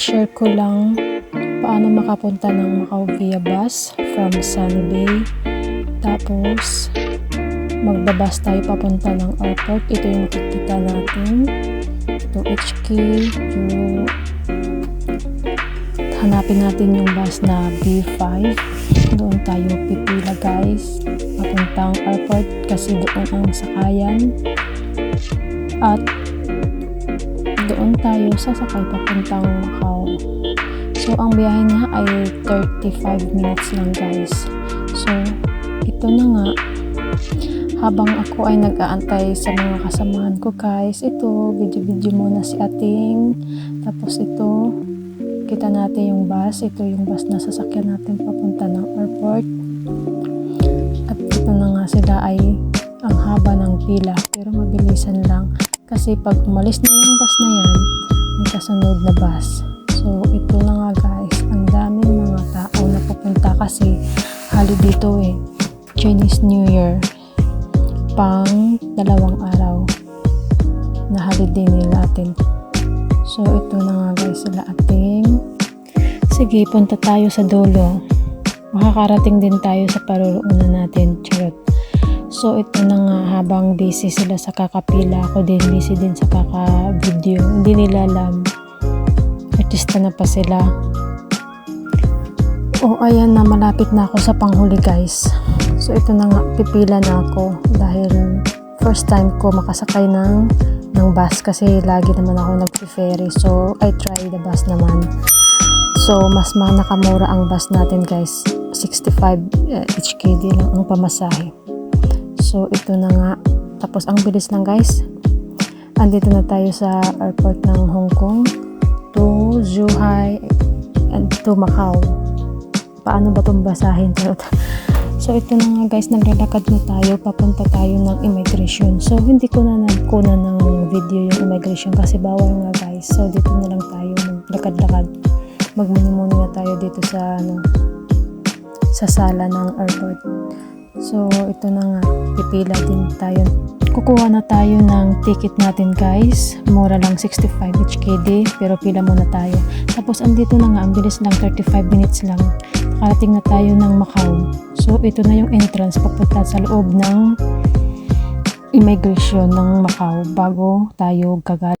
i-share ko lang paano makapunta ng Macau via bus from Sunny Bay. Tapos, magbabas tayo papunta ng airport. Ito yung makikita natin. Ito HK. Hanapin natin yung bus na B5. Doon tayo pipila guys. Papuntang airport kasi doon ang sakayan. At doon tayo sasakay papuntang Macau. So, ang biyahe niya ay 35 minutes lang guys. So, ito na nga. Habang ako ay nag-aantay sa mga kasamahan ko guys, ito, video-video muna si ating. Tapos ito, kita natin yung bus. Ito yung bus na sasakyan natin papunta ng airport. At ito na nga sila ay ang haba ng pila. Pero mabilisan lang. Kasi pag umalis na yung bus na yan, may kasunod na bus. So, ito na nga guys. Ang daming mga tao na pupunta kasi holiday dito Chinese New Year. Pang 2 araw na holiday nila atin. So, ito na nga guys sila ating. Sige, punta tayo sa dulo. Makakarating din tayo sa paruroonan natin. Charot. So, ito na nga, habang busy sila sa kakapila, ako din busy din sa kaka-video. Hindi nila alam. Artista na pa sila. Ayan na, malapit na ako sa panghuli guys. So, ito na nga, pipila na ako dahil first time ko makasakay ng bus kasi lagi naman ako nag-ferry. So, I try the bus naman. So, mas nakamura ang bus natin guys. 65 HKD lang ang pamasahe. So, ito na nga. Tapos, ang bilis lang guys. Andito na tayo sa airport ng Hong Kong to Zhuhai and to Macau. Paano ba itong basahin? So, ito na nga guys. Naglalakad na tayo. Papunta tayo ng immigration. So, hindi ko na nagkuna ng video yung immigration kasi bawal nga guys. So, dito na lang tayo maglakad-lakad. Magmuni-muni na tayo dito sa sa sala ng airport. So, ito na nga, pipila din tayo. Kukuha na tayo ng ticket natin guys. Mura lang 65 HKD, pero pila muna tayo. Tapos, andito na nga, ang bilis lang, 35 minutes lang. Nakarating na tayo ng Macau. So, ito na yung entrance papunta sa loob ng immigration ng Macau bago tayo gagal.